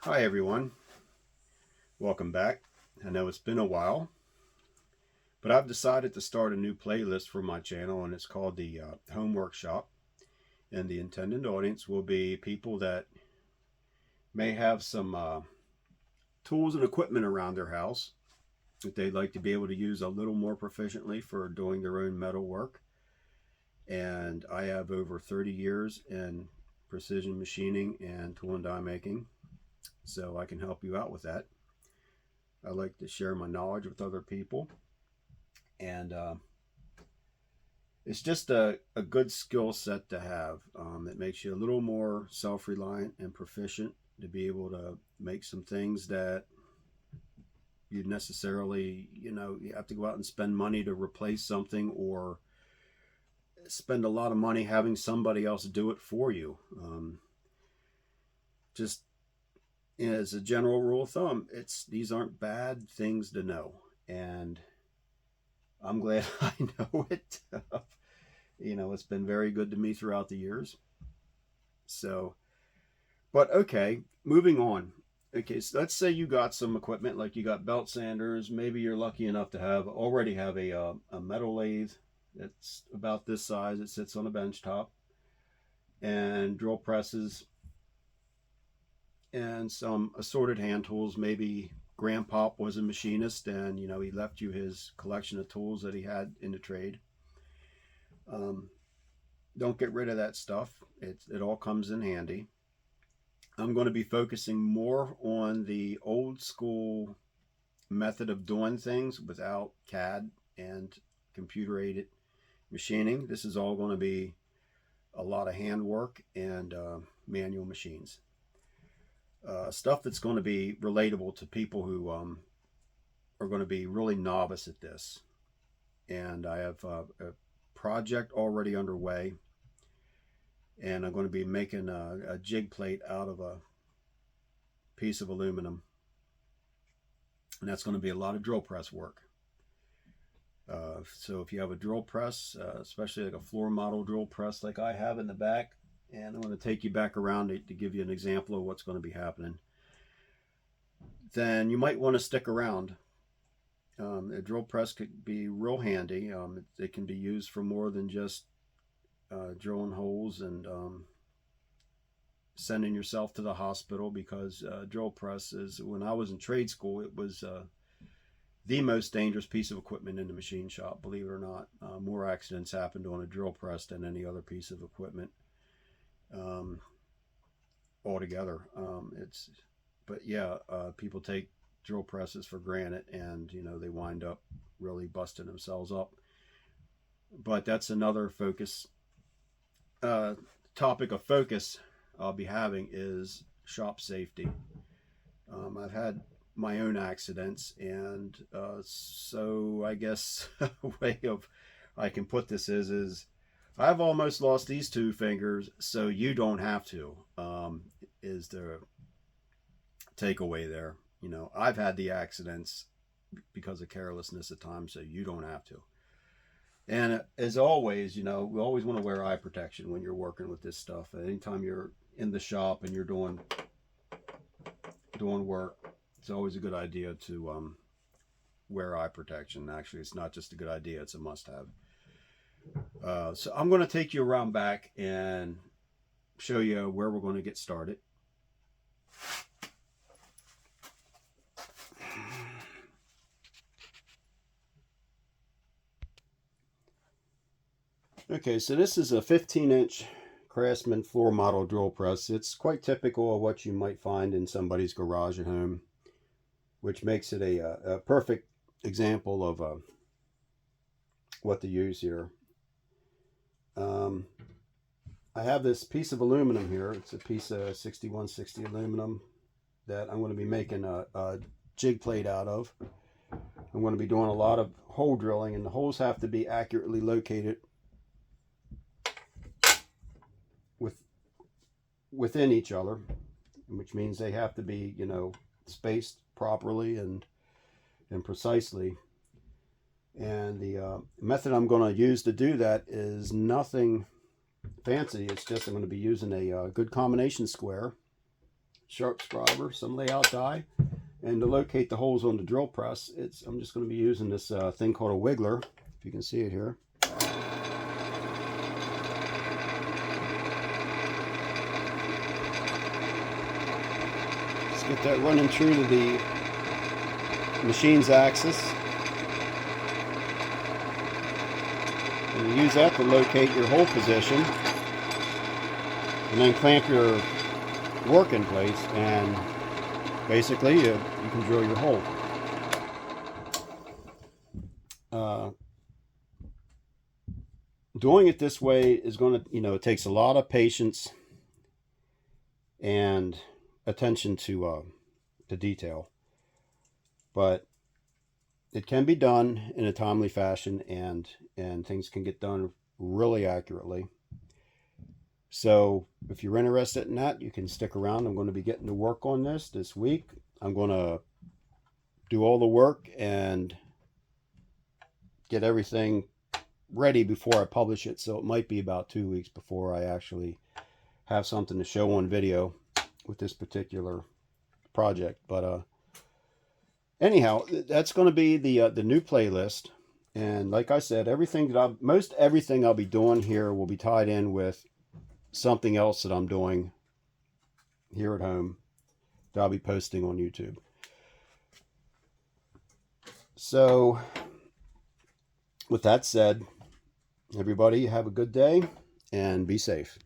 Hi everyone, welcome back. I know it's been a while, but I've decided to start a new playlist for my channel, and it's called the Home Workshop. And the intended audience will be people that may have some tools and equipment around their house that they'd like to be able to use a little more proficiently for doing their own metal work. And I have over 30 years in precision machining and tool and die making, so I can help you out with that. I like to share my knowledge with other people, and it's just a good skill set to have. It makes you a little more self-reliant and proficient to be able to make some things that you necessarily, you have to go out and spend money to replace something, or spend a lot of money having somebody else do it for you. Just as a general rule of thumb, these aren't bad things to know, and I'm glad I know it. It's been very good to me throughout the years. So, but okay, moving on. Okay, so let's say you got some equipment, like you got belt sanders. Maybe you're lucky enough to already have a metal lathe that's about this size. It sits on a bench top, and drill presses, and some assorted hand tools. Maybe Grandpop was a machinist, and he left you his collection of tools that he had in the trade. Um, don't get rid of that stuff. It all comes in handy. I'm going to be focusing more on the old school method of doing things without CAD and computer aided machining. This is all going to be a lot of handwork and manual machines. Stuff that's going to be relatable to people who are going to be really novice at this. And I have a project already underway, and I'm going to be making a jig plate out of a piece of aluminum, and that's going to be a lot of drill press work. So if you have a drill press, especially like a floor model drill press like I have in the back, and I'm going to take you back around to give you an example of what's going to be happening, then you might want to stick around. A drill press could be real handy. It can be used for more than just drilling holes and sending yourself to the hospital, because drill presses, when I was in trade school, it was the most dangerous piece of equipment in the machine shop, believe it or not. More accidents happened on a drill press than any other piece of equipment um, altogether. But yeah, people take drill presses for granted, and they wind up really busting themselves up. But that's another focus. Topic of focus I'll be having is shop safety. I've had my own accidents, and so I guess a way of I can put this is I've almost lost these two fingers, so you don't have to. Is the takeaway there? I've had the accidents because of carelessness at times, so you don't have to. And as always, we always want to wear eye protection when you're working with this stuff. Anytime you're in the shop and you're doing work, it's always a good idea to wear eye protection. Actually, it's not just a good idea; it's a must-have. So I'm going to take you around back and show you where we're going to get started. Okay, so this is a 15-inch Craftsman floor model drill press. It's quite typical of what you might find in somebody's garage at home, which makes it a perfect example of what to use here. I have this piece of aluminum here. It's a piece of 6160 aluminum that I'm going to be making a jig plate out of. I'm going to be doing a lot of hole drilling, and the holes have to be accurately located within each other, which means they have to be, spaced properly and precisely. And the method I'm going to use to do that is nothing fancy. It's just I'm going to be using a good combination square sharp scriber, some layout die. And to locate the holes on the drill press, I'm just going to be using this thing called a wiggler, if you can see it here. Let's get that running true to the machine's axis. And you use that to locate your hole position. And then clamp your work in place, and basically you can drill your hole. Doing it this way is going to, it takes a lot of patience and attention to detail, but it can be done in a timely fashion, and things can get done really accurately. So if you're interested in that, you can stick around. I'm going to be getting to work on this week. I'm going to do all the work and get everything ready before I publish it. So it might be about 2 weeks before I actually have something to show on video with this particular project. But anyhow, that's going to be the new playlist. And like I said, most everything I'll be doing here will be tied in with something else that I'm doing here at home that I'll be posting on YouTube. So with that said, everybody have a good day and be safe.